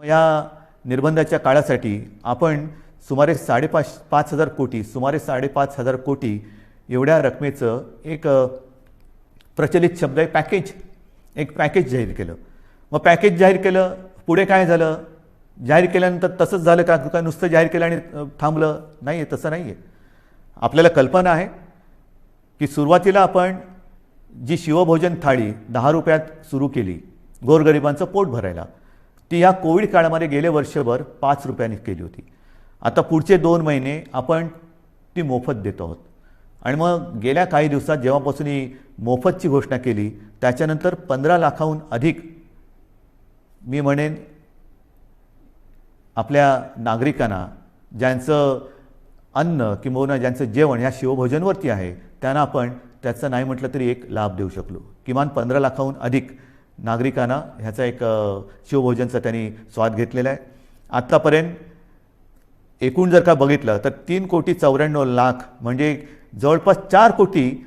या निर्बंधाच्या काळासाठी आपण सुमारे 5,500 कोटी सुमारे 5,500 कोटी एवढ्या रकमेचं एक प्रचलित शब्द आहे पॅकेज, एक पॅकेज जाहीर केलं. मग पॅकेज जाहीर केलं, पुढे काय झालं? जाहीर केल्यानंतर तसंच झालं का नुसतं जाहीर केलं आणि थांबलं? नाही आहे, तसं नाही आहे. आपल्याला कल्पना आहे की सुरुवातीला आपण जी शिवभोजन थाळी 10 रुपयात सुरू केली गोरगरिबांचं पोट भरायला, ती ह्या कोविड काळामध्ये गेले वर्षभर 5 रुपयांनी केली होती. आता पुढचे 2 महिने आपण ती मोफत देतो आहोत. आणि मग गेल्या काही दिवसात जेव्हापासून ही मोफतची घोषणा केली त्याच्यानंतर 15 लाखाहून अधिक मी म्हणेन आपल्या नागरिकांना ज्यांचं अन्न किंवा ज्यांचं जेवण ह्या शिवभोजनवरती आहे त्यांना आपण त्याचं नाही म्हटलं तरी एक लाभ देऊ शकलो. किमान 15 लाखाहून अधिक नागरिकांना ह्याचा एक शिवभोजनचा त्यांनी स्वाद घेतलेला आहे. आत्तापर्यंत एकूण जर का बघितलं तर 3,94,00,000 म्हणजे जवळपास 4 कोटी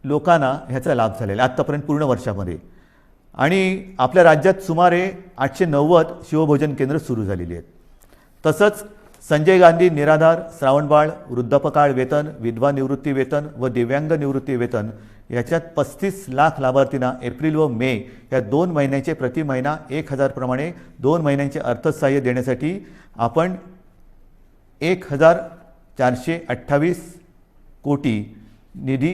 लोकांना ह्याचा लाभ झालेला आहे आत्तापर्यंत पूर्ण वर्षामध्ये. आणि आपल्या राज्यात सुमारे 890 शिवभोजन केंद्र सुरू झालेली आहेत. तसंच संजय गांधी निराधार, श्रावणबाळ, वृद्धापकाळ वेतन, विधवा निवृत्ती वेतन व दिव्यांग निवृत्ती वेतन याच्यात 35 लाख लाभार्थींना एप्रिल व मे या 2 महिन्याचे प्रति महिना 1,000 प्रमाणे 2 महिन्यांचे अर्थसहाय्य देण्यासाठी आपण 1,428 कोटी निधी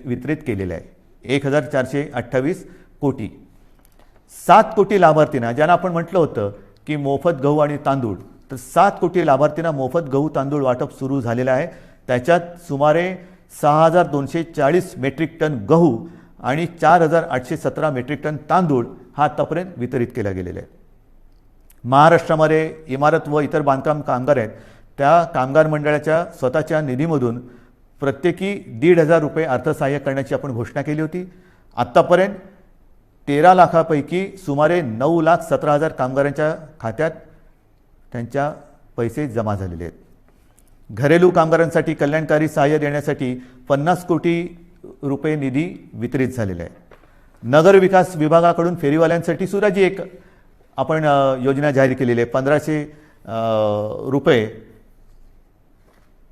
वितरित केलेला आहे. 1,428 कोटी. 7 कोटी लाभार्थींना ज्यांना आपण म्हटलं होतं की मोफत गहू आणि तांदूळ, तर 7 कोटी लाभार्थींना मोफत गहू तांदूळ वाटप सुरू झालेलं आहे. त्याच्यात सुमारे 6,240 मेट्रिक टन गहू आणि 4,817 मेट्रिक टन तांदूळ हा आतापर्यंत वितरित केला गेलेला आहे. महाराष्ट्रामध्ये इमारत व इतर बांधकाम कामगार आहेत त्या कामगार मंडळाच्या स्वतःच्या निधीमधून प्रत्येकी 1,500 रुपये अर्थसहाय्य करण्याची आपण घोषणा केली होती. आत्तापर्यंत 13 लाखापैकी सुमारे 9,17,000 कामगारांच्या खात्यात त्यांच्या पैसे जमा झालेले आहेत. घरेलू कामगारांसाठी कल्याणकारी सहाय्य देण्यासाठी 50 कोटी रुपये निधी वितरित झालेला आहे. नगर विकास विभागाकडून फेरीवाल्यांसाठी सुद्धा जी एक आपण योजना जाहीर केलेली आहे 1,500 रुपये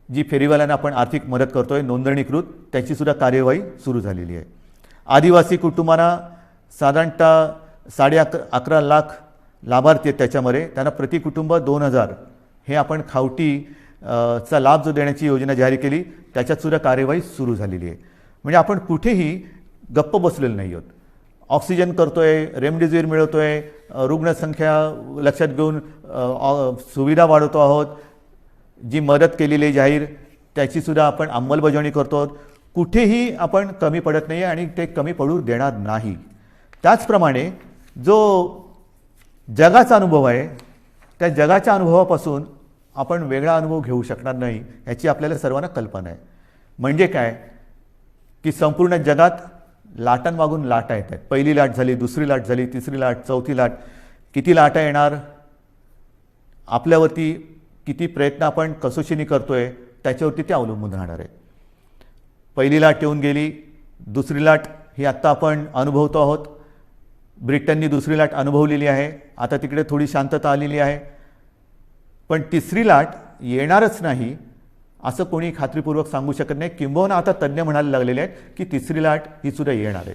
जी फेरीवाल्यांना आपण आर्थिक मदत करतोय नोंदणीकृत, त्याची सुद्धा कार्यवाही सुरू झालेली आहे. आदिवासी कुटुंबांना साधारणतः 11.5 लाख लाभार्थी आहेत. त्याच्यामध्ये त्यांना प्रति कुटुंब 2,000 हे आपण खावटी चा लाभ जो देण्याची योजना जाहीर केली त्याच्यात सुद्धा कार्यवाही सुरू झालेली आहे. म्हणजे आपण कुठेही गप्प बसलेलो नाही आहोत. ऑक्सिजन करतोय, रेमडेसिवीर मिळवतोय, रुग्णसंख्या लक्षात घेऊन सुविधा वाढवतो आहोत. जी मदत केलेली आहे जाहीर त्याची सुद्धा आपण अंमलबजावणी करतो आहोत. कुठेही आपण कमी पडत नाही आणि ते कमी पडू देणार नाही. त्याचप्रमाणे जो जगाचा अनुभव आहे त्या जगाच्या अनुभवापासून आपण वेगळा अनुभव घेऊ शकणार नाही याची आपल्याला सर्वांना कल्पना आहे. म्हणजे काय की संपूर्ण जगात लाटांमागून लाटा येत आहेत. पहिली लाट झाली, दुसरी लाट झाली, तिसरी लाट, चौथी लाट. किती लाटा येणार, आपल्यावरती किती प्रयत्न आपण कसोशीने करतोय त्याच्यावरती ते अवलंबून राहणार आहे. पहिली लाट येऊन गेली, दुसरी लाट ही आत्ता आपण अनुभवतो आहोत. ब्रिटननी दुसरी लाट अनुभवलेली आहे, आता तिकडे थोडी शांतता आलेली आहे. पण तिसरी लाट येणारच नाही असं कोणी खात्रीपूर्वक सांगू शकत नाही. किंबहुना आता तज्ज्ञ म्हणायला लागलेले आहेत की तिसरी लाट ही सुद्धा येणार आहे.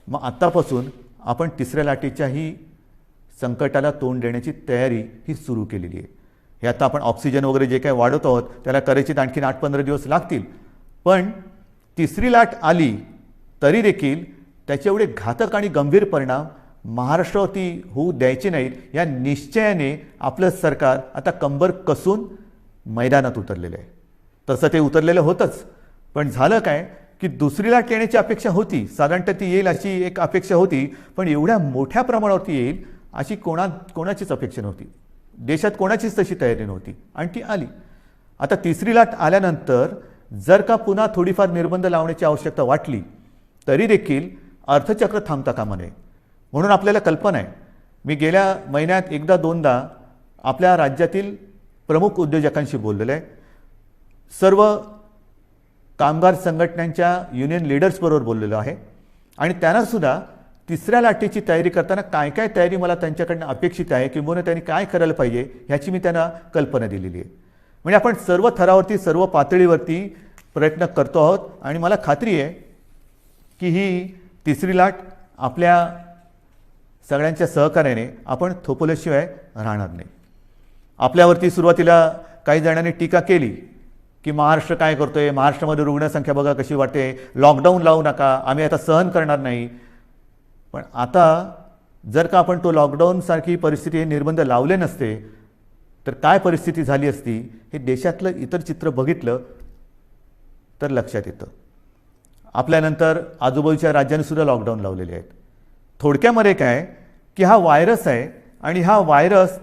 मग आत्तापासून आपण तिसऱ्या लाटेच्याही संकटाला तोंड देण्याची तयारी ही सुरू केलेली आहे. हे आता आपण ऑक्सिजन वगैरे जे काही वाढवत आहोत त्याला कदाचित आणखीन 8-15 दिवस लागतील. पण तिसरी लाट आली तरी देखील त्याचे एवढे घातक आणि गंभीर परिणाम महाराष्ट्रावरती होऊ द्यायचे नाहीत या निश्चयाने आपलं सरकार आता कंबर कसून मैदानात उतरलेलं आहे. तसं ते उतरलेलं होतंच. पण झालं काय की दुसरी लाट येण्याची अपेक्षा होती, साधारणतः ती येईल अशी एक अपेक्षा होती. पण एवढ्या मोठ्या प्रमाणावरती येईल अशी कोणाचीच अपेक्षा नव्हती. देशात कोणाचीच तशी तयारी नव्हती आणि ती आली. आता तिसरी लाट आल्यानंतर जर का पुन्हा थोडीफार निर्बंध लावण्याची आवश्यकता वाटली तरी देखील अर्थचक्र थांबता कामा नये. म्हणून आपल्याला कल्पना आहे, मी गेल्या महिन्यात एकदा दोनदा आपल्या राज्यातील प्रमुख उद्योजकांशी बोललेलो आहे. सर्व कामगार संघटनांच्या युनियन लीडर्सबरोबर बोललेलो आहे आणि त्यांनासुद्धा तिसऱ्या लाटेची तयारी करताना काय काय तयारी मला त्यांच्याकडनं अपेक्षित आहे किंवा त्यांनी काय करायला पाहिजे ह्याची मी त्यांना कल्पना दिलेली आहे. म्हणजे आपण सर्व थरावरती सर्व पातळीवरती प्रयत्न करतो आहोत आणि मला खात्री आहे की ही तिसरी लाट आपल्या सगळ्यांच्या सहकार्याने आपण थोपवल्याशिवाय राहणार नाही. आपल्यावरती सुरुवातीला काही जणांनी टीका केली की महाराष्ट्र काय करतोय, महाराष्ट्रामध्ये रुग्णसंख्या बघा कशी वाटते, लॉकडाऊन लावू नका, आम्ही आता सहन करणार नाही. पण आता जर का आपण तो लॉकडाऊनसारखी परिस्थिती हे निर्बंध लावले नसते तर काय परिस्थिती झाली असती हे देशातलं इतर चित्र बघितलं तर लक्षात येतं. आपल्यानंतर आजूबाजूच्या राज्यांनीसुद्धा लॉकडाऊन लावलेले आहेत. थोडक्यामध्ये काय की हा व्हायरस आहे आणि हा व्हायरस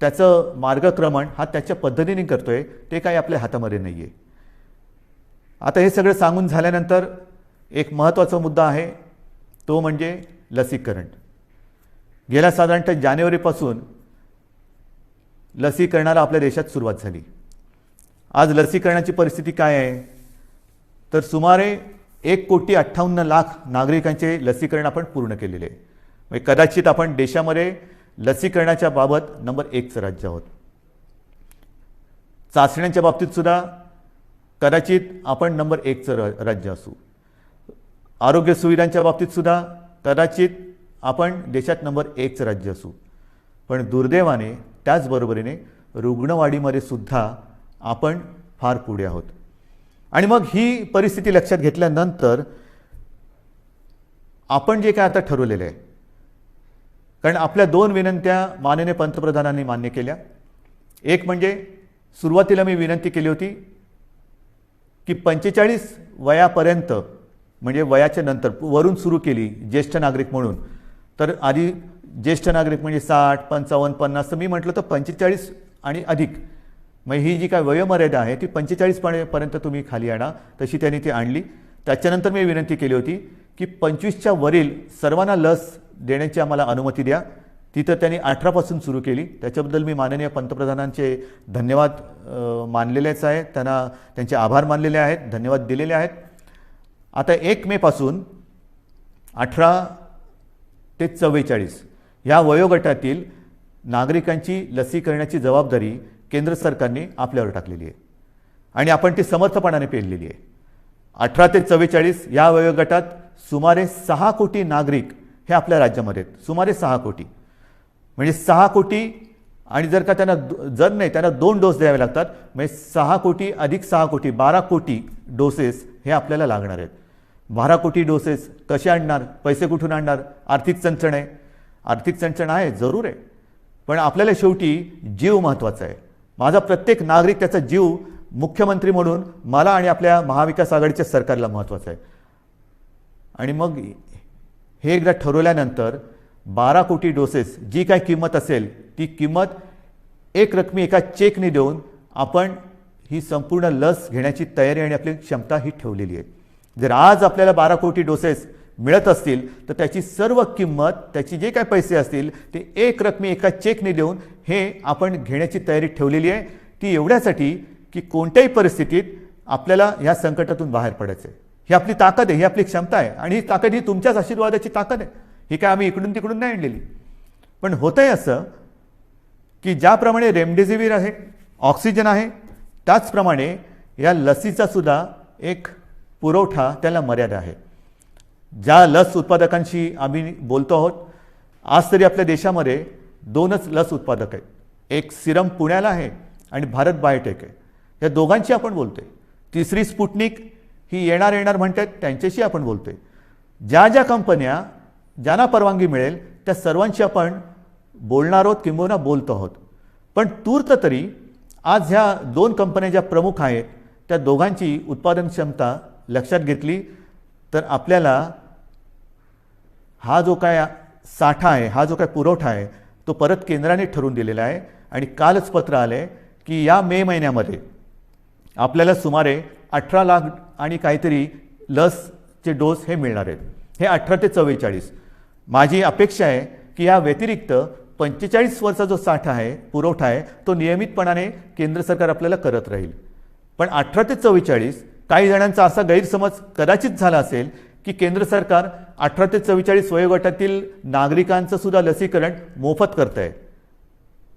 त्याचं मार्गक्रमण हा त्याच्या पद्धतीने करतोय, ते काही आपल्या हातामध्ये नाही आहे. आता हे सगळं सांगून झाल्यानंतर एक महत्त्वाचा मुद्दा आहे, तो म्हणजे लसीकरण. गेल्या साधारणतः जानेवारीपासून लसीकरणाला आपल्या देशात सुरुवात झाली. आज लसीकरणाची परिस्थिती काय आहे तर सुमारे 1,58,00,000 नागरिकांचे लसीकरण आपण पूर्ण केलेले आहे. म्हणजे कदाचित आपण देशामध्ये लसीकरणाच्या बाबत नंबर 1चं राज्य आहोत. चाचण्यांच्या बाबतीत सुद्धा कदाचित आपण नंबर 1चं राज्य असू. आरोग्य सुविधांच्या बाबतीत सुद्धा कदाचित आपण देशात नंबर 1चं राज्य असू. पण दुर्दैवाने त्याचबरोबरीने रुग्णवाढीमध्ये सुद्धा आपण फार पुढे आहोत. आणि मग ही परिस्थिती लक्षात घेतल्यानंतर आपण जे काय आता ठरवलेलं आहे, कारण आपल्या 2 विनंत्या माननीय पंतप्रधानांनी मान्य केल्या. एक म्हणजे सुरुवातीला मी विनंती केली होती की 45 वयापर्यंत म्हणजे वयाच्या नंतर वरून सुरू केली ज्येष्ठ नागरिक म्हणून. तर आधी ज्येष्ठ नागरिक म्हणजे 60, 55, 50, तर मी म्हटलं तर 45 आणि अधिक, मग ही जी काय वयोमर्यादा आहे ती 45 पर्यंत तुम्ही खाली आणा, तशी त्यांनी ती आणली. त्याच्यानंतर मी विनंती केली होती की 25च्या वरील सर्वांना लस देण्याची आम्हाला अनुमती द्या. ती तर त्यांनी 18पासून सुरू केली. त्याच्याबद्दल मी माननीय पंतप्रधानांचे धन्यवाद मानलेलेच आहे, त्यांना त्यांचे आभार मानलेले आहेत, धन्यवाद दिलेले आहेत. आता 1 मेपासून 18 ते 44 या वयोगटातील नागरिकांची लसीकरणाची जबाबदारी केंद्र सरकारने आपल्यावर टाकलेली आहे आणि आपण ती समर्थपणाने पेललेली आहे. 18 ते 44 या वयोगटात सुमारे 6 कोटी नागरिक हे आपल्या राज्यामध्ये आहेत. सुमारे 6 कोटी म्हणजे 6 कोटी आणि जर का त्यांना 2 डोस द्यावे लागतात, म्हणजे 6 कोटी अधिक 6 कोटी 12 कोटी डोसेस हे आपल्याला लागणार आहेत. 12 कोटी डोसेस कसे आणणार, पैसे कुठून आणणार, आर्थिक चणचण आहे. आर्थिक चणचण आहे जरूर आहे, पण आपल्याला शेवटी जीव महत्त्वाचा आहे. माझा प्रत्येक नागरिक त्याचा जीव मुख्यमंत्री म्हणून मला आणि आपल्या महाविकास आघाडीच्या सरकारला महत्त्वाचं आहे. आणि मग हे एकदा ठरवल्यानंतर 12 कोटी डोसेस जी काय किंमत असेल ती किंमत एक रकमी एका चेकने देऊन आपण ही संपूर्ण लस घेण्याची तयारी आणि आपली क्षमता ही ठेवलेली आहे. जर आज आपल्याला 12 कोटी डोसेस मिळत असतील तर त्याची सर्व किंमत, त्याची जे काय पैसे असतील ते एक रकमी एका चेकने देऊन हे आपण घेण्याची तयारी ठेवलेली आहे. ती एवढ्यासाठी की कोणत्याही परिस्थितीत आपल्याला ह्या संकटातून बाहेर पडायचं आहे. ही आपली ताकद आहे, ही आपली क्षमता आहे आणि ही ताकद ही तुमच्याच आशीर्वादाची ताकद आहे. ही काय आम्ही इकडून तिकडून नाही आणलेली. पण होतंय असं की ज्याप्रमाणे रेमडेसिवीर आहे, ऑक्सिजन आहे, त्याचप्रमाणे या लसीचा सुद्धा एक पुरवठा त्याला मर्यादा आहे. ज्या लस उत्पादकांशी आम्ही बोलतो आहोत, आज तरी आपल्या देशामध्ये 2च लस उत्पादक आहेत. एक सिरम पुण्याला आहे आणि भारत बायोटेक आहे. या दोघांशी आपण बोलतोय. तिसरी स्पुटनिक ही येणार म्हणतात, त्यांच्याशी आपण बोलतोय. ज्या कंपन्या ज्यांना परवानगी मिळेल त्या सर्वांशी आपण बोलणार आहोत किंबहुना बोलतो आहोत. पण तूर्त तरी आज ह्या 2 कंपन्या ज्या प्रमुख आहेत त्या दोघांची उत्पादन क्षमता लक्षात घेतली तर आपल्याला हा जो काय साठा आहे, हा जो काय पुरवठा आहे तो परत केंद्राने ठरवून दिलेला आहे. आणि कालच पत्र आले की या मे महिन्यामध्ये आपल्याला सुमारे 18 लाख आणि काहीतरी लसचे डोस हे मिळणार आहेत. हे 18 ते 44. माझी अपेक्षा आहे की या व्यतिरिक्त 45 वर्षाचा जो साठा आहे, पुरवठा आहे, तो नियमितपणाने केंद्र सरकार आपल्याला करत राहील. पण 18 ते 44 काही जणांचा असा गैरसमज कदाचित झाला असेल की केंद्र सरकार 18 ते 44 वयोगटातील नागरिकांचं सुद्धा लसीकरण मोफत करत आहे.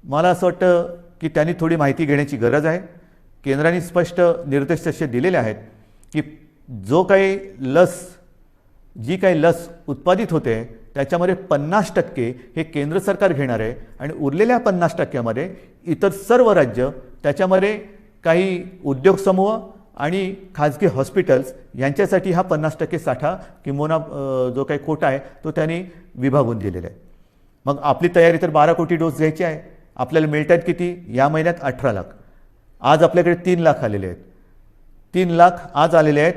मला असं वाटतं की त्यांनी थोडी माहिती घेण्याची गरज आहे. केंद्राने स्पष्ट निर्देश तसे दिलेले आहेत की जी काही लस उत्पादित होते त्याच्यामध्ये 50% हे केंद्र सरकार घेणार आहे आणि उरलेल्या 50%मध्ये इतर सर्व राज्य, त्याच्यामध्ये काही उद्योग समूह आणि खाजगी हॉस्पिटल्स यांच्यासाठी हा 50% साठा किंवा जो काही कोटा आहे तो त्यांनी विभागून दिलेला आहे. मग आपली तयारी तर 12 कोटी डोस घ्यायची आहे. आपल्याला मिळतात किती? या महिन्यात 18 लाख. आज आपल्याकडे 3 लाख आलेले आहेत. 3 लाख आज आलेले आहेत.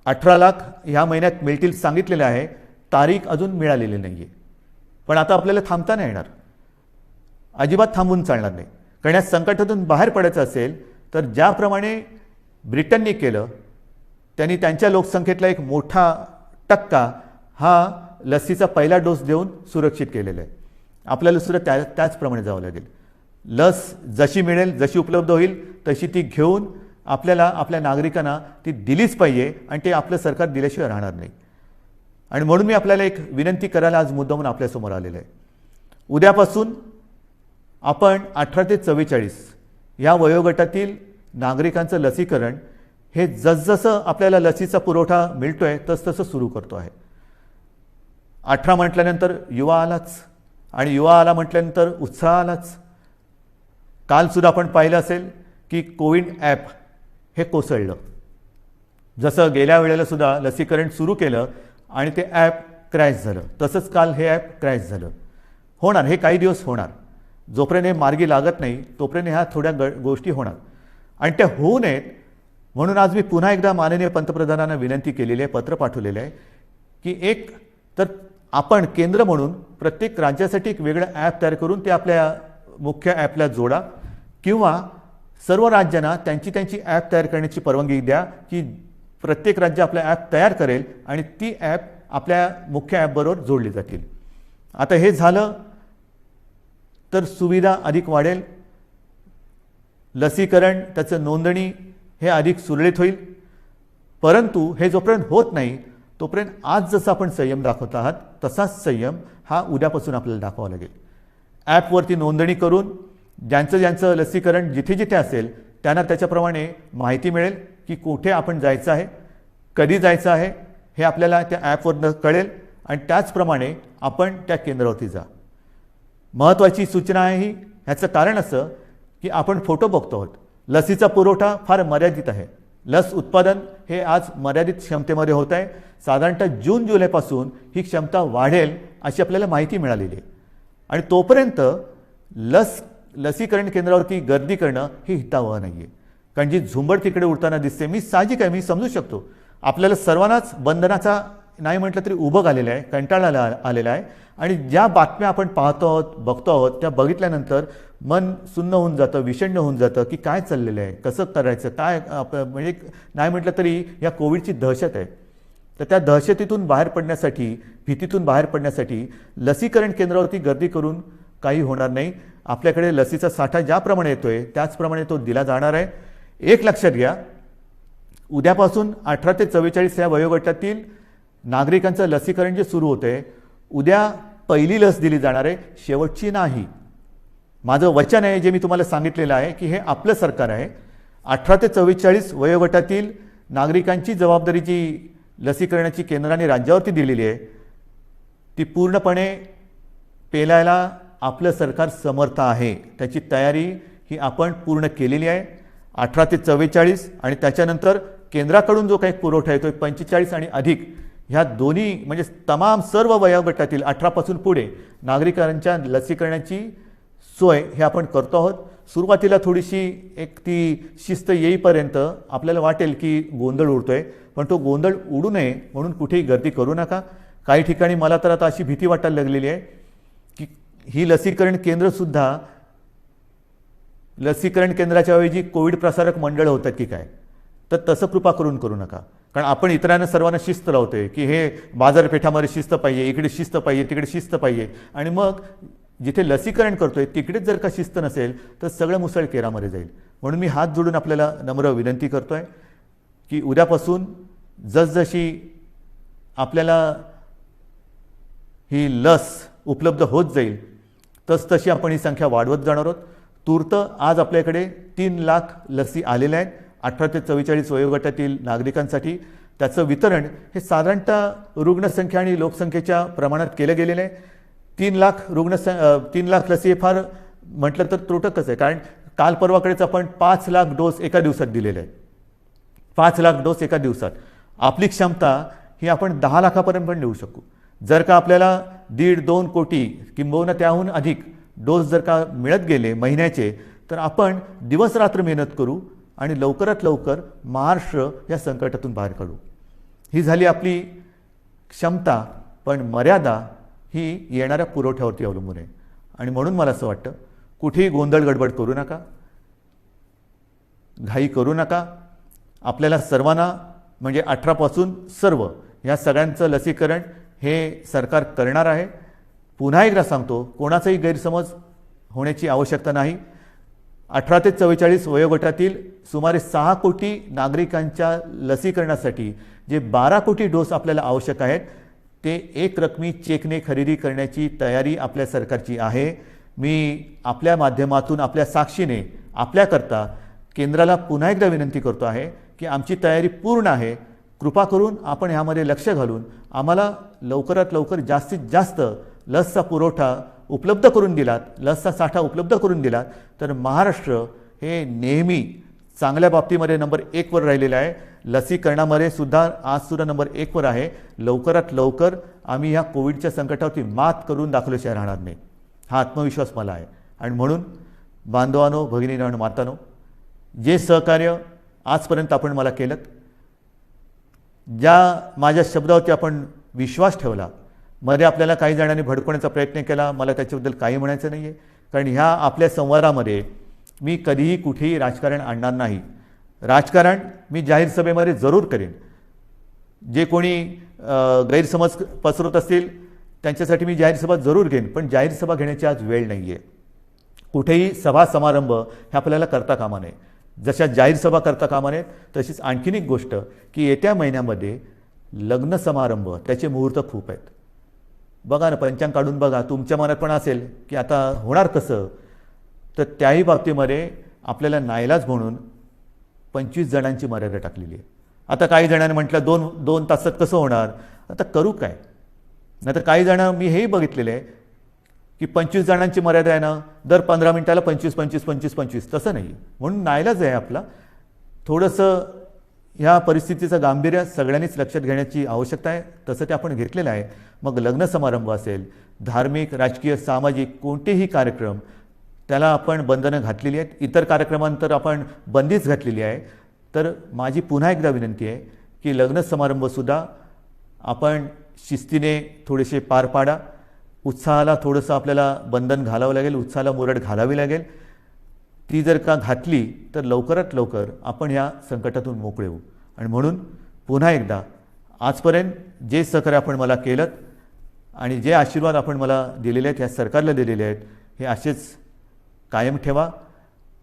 18 लाख ह्या महिन्यात मिळतील सांगितलेलं आहे. तारीख अजून मिळालेली नाही आहे. पण आता आपल्याला थांबता नाही येणार. अजिबात थांबून चालणार नाही. कारण या संकटातून बाहेर पडायचं असेल तर ज्याप्रमाणे ब्रिटनने केलं, त्यांनी त्यांच्या लोकसंख्येतला एक मोठा टक्का हा लसीचा पहिला डोस देऊन सुरक्षित केलेला आहे. आपल्याला सुद्धा त्याचप्रमाणे जावं लागेल. लस जशी मिळेल, जशी उपलब्ध होईल तशी ती घेऊन आपल्याला आपल्या नागरिकांना ती दिलीच पाहिजे आणि ते आपलं सरकार दिल्याशिवाय राहणार नाही. आणि म्हणून मी आपल्याला एक विनंती करायला आज मुद्दामून आपल्यासमोर आलेलं आहे. उद्यापासून आपण 18 ते 44 या वयोगटातील नागरिकांचं लसीकरण हे जसजसं आपल्याला लसीचा पुरवठा मिळतोय तसतसं सुरू करतो आहे. 18 म्हटल्यानंतर युवा आलाच आणि युवा आला म्हटल्यानंतर उत्साह आलाच. कालसुद्धा आपण पाहिलं असेल की कोविन ॲप हे कोसळलं. जसं गेल्या वेळेला सुद्धा लसीकरण सुरू केलं आणि ते ॲप क्रॅश झालं, तसंच काल हे ॲप क्रॅश झालं. होणार, हे काही दिवस होणार. जोपर्यंत हे मार्गी लागत नाही तोपर्यंत ह्या थोड्या गोष्टी होणार आणि त्या होऊ नयेत म्हणून आज मी पुन्हा एकदा माननीय पंतप्रधानांना विनंती केलेली आहे, पत्र पाठवलेलं आहे की एक तर आपण केंद्र म्हणून प्रत्येक राज्यासाठी एक वेगळं ॲप तयार करून ते आपल्या मुख्य ॲपला जोडा किंवा सर्व राज्यांना त्यांची ॲप तयार करण्याची परवानगी द्या की प्रत्येक राज्य आपला ॲप तयार करेल आणि ती ॲप आपल्या मुख्य ॲपबरोबर जोडली जातील. आता हे झालं तर सुविधा अधिक वाढेल. लसीकरण, त्याचं नोंदणी हे अधिक सुरळीत होईल. परंतु हे जोपर्यंत होत नाही तोपर्यंत आज जसं आपण संयम दाखवत आहात तसाच संयम हा उद्यापासून आपल्याला दाखवावा लागेल. ॲपवरती नोंदणी करून ज्यांचं लसीकरण जिथे जिथे असेल त्यांना त्याच्याप्रमाणे माहिती मिळेल की कुठे आपण जायचं आहे, कधी जायचं आहे हे आपल्याला त्या ॲपवरनं कळेल आणि त्याचप्रमाणे आपण त्या केंद्रावरती जा. महत्त्वाची सूचना आहे ही. ह्याचं कारण असं की आपण फोटो बघतो आहोत. लसीचा पुरवठा फार मर्यादित आहे. लस उत्पादन हे आज मर्यादित क्षमतेमध्ये होत आहे. साधारणतः जून जुलैपासून ही क्षमता वाढेल अशी आपल्याला माहिती मिळालेली आहे आणि तोपर्यंत लसीकरण केंद्रावरती गर्दी करणं ही हितावह नाही आहे. कारण जी झुंबड तिकडे उडताना दिसते, मी साहजिक आहे, मी समजू शकतो. आपल्याला सर्वांनाच बंधनाचा नाही म्हटलं तरी उभं आलेलं आहे, कंटाळा आलेला आहे आणि ज्या बातम्या आपण पाहतो आहोत, बघतो आहोत, त्या बघितल्यानंतर मन सुन्न होऊन जातं, विषण्ण होऊन जातं की काय चाललेलं आहे, कसं करायचं, काय म्हणजे नाही म्हटलं तरी या कोविडची दहशत आहे. तर त्या दहशतीतून बाहेर पडण्यासाठी, भीतीतून बाहेर पडण्यासाठी लसीकरण केंद्रावरती गर्दी करून काही होणार नाही. आपल्याकडे लसीचा साठा ज्याप्रमाणे येतोय त्याचप्रमाणे तो दिला जाणार आहे. एक लक्षात घ्या, उद्यापासून 18 ते 44 या वयोगटातील नागरिकांचं लसीकरण जे सुरू होते, उद्या पहिली लस दिली जाणार आहे, शेवटची नाही. माझं वचन आहे जे मी तुम्हाला सांगितलेलं आहे की हे आपलं सरकार आहे. 18 ते 44 वयोगटातील नागरिकांची जबाबदारी जी लसीकरणाची केंद्राने राज्यावरती दिलेली आहे ती पूर्णपणे पेलायला आपलं सरकार समर्थ आहे. त्याची तयारी ही आपण पूर्ण केलेली आहे. 18 ते 44 आणि त्याच्यानंतर केंद्राकडून जो काही पुरवठा येतो 45 आणि अधिक, ह्या दोन्ही म्हणजे तमाम सर्व वयोगटातील 18 पासून पुढे नागरिकांच्या लसीकरणाची सोय हे आपण करतो आहोत. सुरुवातीला थोडीशी एक ती शिस्त येईपर्यंत आपल्याला वाटेल की गोंधळ उडतोय, पण तो गोंधळ उडू नये म्हणून कुठेही गर्दी करू नका. काही ठिकाणी मला तर आता अशी भीती वाटायला लागलेली आहे की ही लसीकरण केंद्रसुद्धा लसीकरण केंद्राच्या ऐवजी कोविड प्रसारक मंडळ होतात की काय. तर तसं कृपा करून करू नका. कारण आपण इतरांना सर्वांना शिस्त लावतोय की हे बाजारपेठामध्ये शिस्त पाहिजे, इकडे शिस्त पाहिजे, तिकडे शिस्त पाहिजे आणि मग जिथे लसीकरण करतोय तिकडेच जर का शिस्त नसेल तर सगळं मुसळ केरामध्ये जाईल. म्हणून मी हात जोडून आपल्याला नम्र विनंती करतोय की उद्यापासून जसजशी आपल्याला ही लस उपलब्ध होत जाईल तसतशी आपण ही संख्या वाढवत जाणार आहोत. तूर्त आज आपल्याकडे 3 लाख लसी आलेल्या आहेत 18 ते 44 वयोगटातील नागरिकांसाठी. त्याचं वितरण हे साधारणतः रुग्णसंख्या आणि लोकसंख्येच्या प्रमाणात केलं गेलेलं आहे. 3 लाख लसी हे फार म्हटलं तर त्रुटकच आहे, कारण काल परवाकडेच आपण 5 लाख डोस एका दिवसात दिलेले आहेत. 5 लाख डोस एका दिवसात. आपली क्षमता ही आपण 10 लाखापर्यंत पण देऊ शकू. जर का आपल्याला 1.5-2 कोटी किंबहुना त्याहून अधिक डोस जर का मिळत गेले महिन्याचे, तर आपण दिवसरात्र मेहनत करू आणि लवकरात लवकर महाराष्ट्र या संकटातून बाहेर काढू. ही झाली आपली क्षमता, पण मर्यादा ही येणाऱ्या पुरवठ्यावरती अवलंबून आहे. आणि म्हणून मला असं वाटतं, कुठेही गोंधळ गडबड करू नका, घाई करू नका. आपल्याला सर्वांना म्हणजे 18 पासून सर्व या सगळ्यांचं लसीकरण हे सरकार करणार आहे. पुन्हा एकदा सांगतो, कोणाचाही गैरसमज होण्याची आवश्यकता नाही. 18 ते 44 वयोगटातील सुमारे 6 कोटी नागरिकांच्या लसीकरणासाठी जे 12 कोटी डोस आपल्याला आवश्यक आहेत, ते एक रकमी चेकने खरेदी करण्याची तयारी आपल्या सरकारची आहे. मी आपल्या माध्यमातून, आपल्या साक्षीने आपल्याकरता केंद्राला पुन्हा एकदा विनंती करतो आहे की आमची तयारी पूर्ण आहे. कृपा करून आपण ह्यामध्ये लक्ष घालून आम्हाला लवकरात लवकर जास्तीत जास्त लसचा पुरवठा उपलब्ध करून दिलात, लसचा साठा उपलब्ध करून दिलात, तर महाराष्ट्र हे नेहमी चांगल्या बाबतीमध्ये नंबर 1 वर राहिलेलं आहे. लसीकरणामध्ये सुद्धा आजसुद्धा नंबर 1 वर आहे. लवकरात लवकर आम्ही ह्या कोविडच्या संकटावरती मात करून दाखवल्याशिवाय राहणार नाही, हा आत्मविश्वास मला आहे. आणि म्हणून बांधवांनो, भगिनींनो आणि मातांनो, जे सहकार्य आजपर्यंत आपण मला केलं, ज्या माझ्या शब्दावरती आपण विश्वास ठेवला, मध्ये आपल्याला काही जणांनी भडकवण्याचा प्रयत्न केला, मला त्याच्याबद्दल काही म्हणायचं नाही आहे. कारण ह्या आपल्या संवादामध्ये मी कधीही कुठेही राजकारण आणणार नाही. राजकारण मी जाहीर सभेमध्ये जरूर करेन. जे कोणी गैरसमज पसरवत असतील त्यांच्यासाठी मी जाहीर सभा जरूर घेईन, पण जाहीर सभा घेण्याची आज वेळ नाही आहे. कुठेही सभा समारंभ हे आपल्याला करता कामा नये. जशा जाहीर सभा करता कामा नये, तशीच आणखीन एक गोष्ट की येत्या महिन्यामध्ये लग्न समारंभ त्याचे मुहूर्त खूप आहेत. बघा ना, पंचांग काढून बघा, तुमच्या मनात पण असेल की आता होणार कसं, तर त्याही बाबतीमध्ये आपल्याला नाईलाज म्हणून 25 जणांची मर्यादा टाकलेली आहे. आता काही जणांनी म्हटलं 2 तासात कसं होणार, आता करू काय. नाही तर काही जण मी हेही बघितलेलं आहे की 25 जणांची मर्यादा आहे ना, दर 15 मिनिटाला 25, तसं नाही. म्हणून नाईलाज आहे आपला. थोडंसं ह्या परिस्थितीचं गांभीर्य सगळ्यांनीच लक्षात घेण्याची आवश्यकता आहे. तसं ते आपण घेतलेलं आहे. मग लग्न समारंभ असेल, धार्मिक, राजकीय, सामाजिक कोणतेही कार्यक्रम, त्याला आपण बंधनं घातलेली आहेत. इतर कार्यक्रमांतर आपण बंदीच घातलेली आहे. तर माझी पुन्हा एकदा विनंती आहे की लग्न समारंभसुद्धा आपण शिस्तीने थोडेसे पार पाडा. उत्साहाला थोडंसं आपल्याला बंधन घालावं लागेल, उत्साहाला मुरड घालावी लागेल. ती जर का घातली तर लवकरात लवकर आपण ह्या संकटातून मोकळे होऊ. आणि म्हणून पुन्हा एकदा आजपर्यंत जे सहकार्य आपण मला केलं आणि जे आशीर्वाद आपण मला दिलेले आहेत, ह्या सरकारला दिलेले आहेत, हे असेच कायम ठेवा.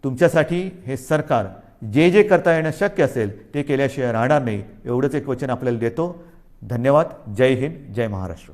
तुमच्यासाठी हे सरकार जे जे करता येणं शक्य असेल ते केल्याशिवाय राहणार नाही, एवढंच एक वचन आपल्याला देतो. धन्यवाद. जय हिंद, जय महाराष्ट्र.